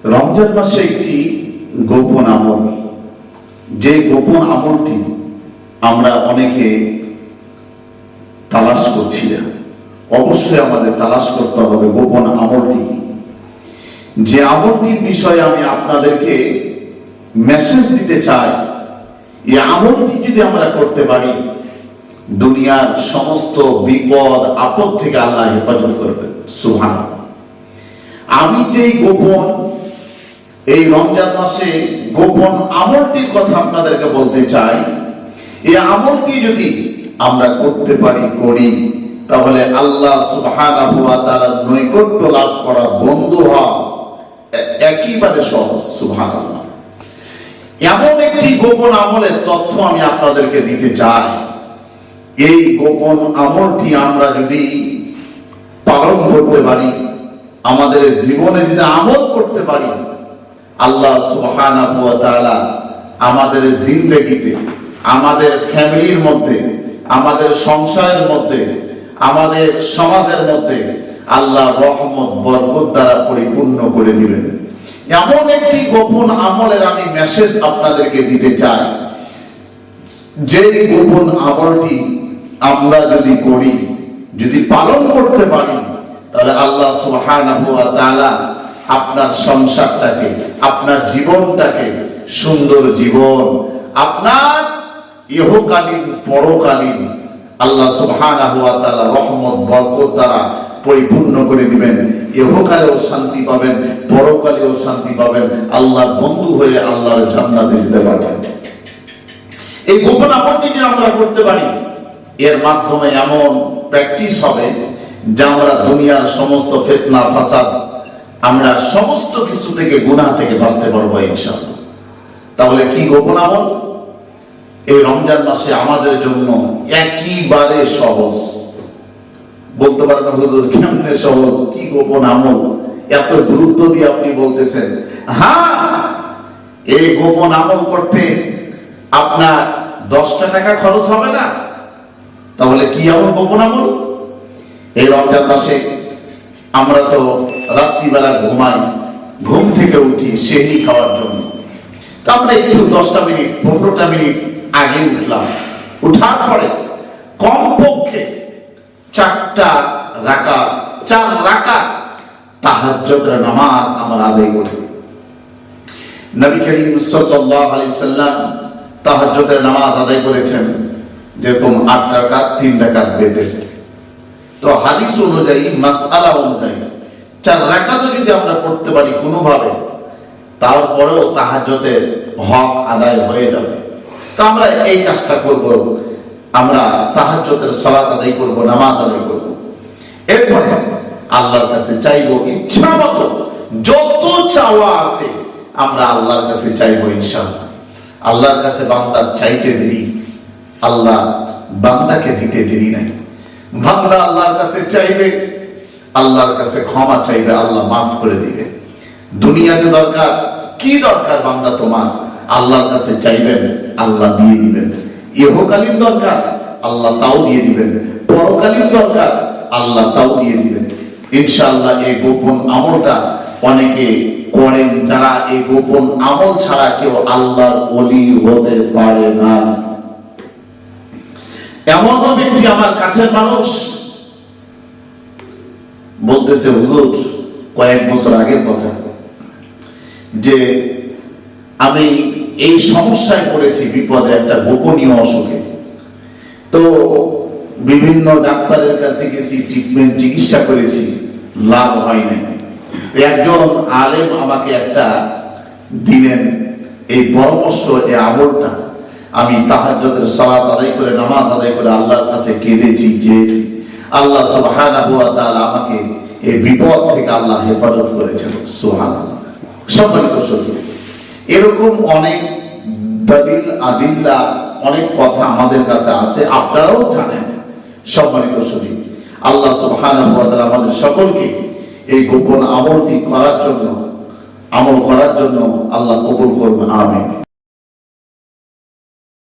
রমজান মাসে একটি গোপন আমল, যে গোপন আমলটি আমরা অনেকে তালাশ করছি না। অবশ্যই আমাদের তালাশ করতে হবে গোপন আমলটি, যে আমলটির বিষয়ে আমি আপনাদেরকে মেসেজ দিতে চাই। এই আমলটি যদি আমরা করতে পারি, দুনিয়ার সমস্ত বিপদ আপদ থেকে আল্লাহ হেফাজত করবেন। সুবহানাল্লাহ। আমি যে গোপন এই রমজান মাসে গোপন আমলটির কথা আপনাদেরকে বলতে চাই, এই আমলটি যদি আমরা করতে পারি, করি, তাহলে আল্লাহ সুবহানাহু ওয়া তাআলার নৈকট্য লাভ করা, বন্ধু হওয়া একেবারে সহজ। সুবহানাল্লাহ। এমন একটি গোপন আমলের তথ্য আমি আপনাদেরকে দিতে চাই। এই গোপন আমলটি আমরা যদি পালন করতে পারি, আমাদের জীবনে যদি আমল করতে পারি, আল্লাহ সুবহানাহু ওয়া তাআলা আমাদের জিন্দেগিতে, আমাদের ফ্যামিলির মধ্যে, আমাদের সংসারের মধ্যে, আমাদের সমাজের মধ্যে আল্লাহ রহমত বরকত দ্বারা পরিপূর্ণ করে দিবেন। এমন একটি গোপন আমলের আমি মেসেজ আপনাদেরকে দিতে চাই, যে গোপন আমলটি আমরা যদি করি, যদি পালন করতে পারি, তাহলে আল্লাহ সুবহানাহু ওয়া তাআলা আপনার সংসারটাকে, আপনার জীবনটাকে সুন্দর জীবন, আপনার ইহকালীন পরকালীন আল্লাহ সুবহানাহু ওয়া তাআলা রহমত বরকত দ্বারা পরিপূর্ণ করে দিবেন। ইহকালেও শান্তি পাবেন, পরকালেও শান্তি পাবেন, আল্লাহর বন্ধু হয়ে আল্লাহর জান্নাতে যেতে পারবেন। এই গোপন আমলটি যদি আমরা করতে পারি, এর মাধ্যমে এমন প্র্যাকটিস হবে যে আমরা দুনিয়ার সমস্ত ফিতনা ফাসাদ, আমরা সমস্ত কিছু থেকে, গুনাহ থেকে বাঁচতে পারবো ইনশাআল্লাহ। তাহলে কি গোপন আমল? এই রমজান মাসে আমাদের জন্য একেবারে সহজ। বলতে পারেন হুজুর কেমনে সহজ, কি গোপন আমল, এত গুরুত্ব দিয়ে আপনি বলতেছেন? হ্যাঁ, এই গোপন আমল করতে আপনার 10টা টাকা খরচ হবে না। তাহলে কি এমন গোপন আমল? এই রমজান মাসে আমরা তো রাত্রিবেলা ঘুমাই, ঘুম থেকে উঠি সেহরি খাওয়ার জন্য। তো আমরা একটু 10টা মিনিট 15টা মিনিট আগে উঠলাম, উঠার পরে কমপক্ষে 4 রাকাত তাহাজ্জুদের নামাজ আমরা আদায় করি। নবী করিম সাল্লাল্লাহু আলাইহি সাল্লাম তাহাজ্জুদের নামাজ আদায় করেছেন যেরকম 8 রাকাত 3 রাকাত বেঁধে। তো হাদিস অনুযায়ী, মাসআলা অনুযায়ী 4 রাকাত যদি আমরা পড়তে পারি কোনোভাবে, তারপরেও তাহাজ্জুদের হক আদায় হয়ে যাবে। তো আমরা এই কাজটা করব, আমরা তাহাজ্জুদের সালাত আদায় করব, নামাজ আদায় করব। এরপরে আল্লাহর কাছে চাইবো, ইচ্ছা মতো যত চাওয়া আছে আমরা আল্লাহর কাছে চাইবো ইনশাআল্লাহ। আল্লাহর কাছে বান্দা চাইতে দেরি, আল্লাহ বান্দাকে দিতে দেরি নাই। বান্দা আল্লাহর কাছে চাইবে, আল্লাহর কাছে ক্ষমা চাইবে, আল্লাহ মাফ করে দিবে। দুনিয়াতে দরকার কি দরকার বান্দা তোমার, আল্লাহর কাছে চাইবেন, আল্লাহ দিয়ে দিবেন। ইহকালীন দরকার, আল্লাহ তাও দিয়ে দিবেন। পরকালীন দরকার, আল্লাহ তাও দিয়ে দিবেন ইনশাআল্লাহ। এই গোপন আমলটা অনেকে করেন, যারা এই গোপন আমল ছাড়া কেউ আল্লাহর ওলি হতে পারে না। এমন ব্যক্তি আমার কাছের মানুষ বলতেছে, হুজুর কয়েক বছর আগের কথা, যে আমি এই সমস্যায় পড়েছি, বিপদে, একটা গোপনীয় অসুখে। তো বিভিন্ন ডাক্তারের কাছে গেছি, ট্রিটমেন্ট, চিকিৎসা করেছি, লাভ হয় নাই। একজন আলেম আমাকে একটা দিলেন এই পরামর্শ, এই আমলটা। আমি তাহাজ্জুদের সালাত আদায় করে, নামাজ আদায় করে আল্লাহর কাছে কেঁদেছি, চেয়েছি। আল্লাহ সুবহানাহু ওয়া তাআলা আমাকে এই বিপদ থেকে আল্লাহ হেফাজত করেছেন। সুবহানাল্লাহ। সম্মানিত সুধী, এরকম অনেক দলিল, আদিল্লা, অনেক কথা আমাদের কাছে আছে, আপনারাও জানেন। সম্মানিত সুধী, আল্লাহ সুবহানাহু ওয়া তাআলা আমাদের সকলকে এই গোপন আমলটি করার জন্য, আমল করার জন্য আল্লাহ কবুল করবেন। আমিন।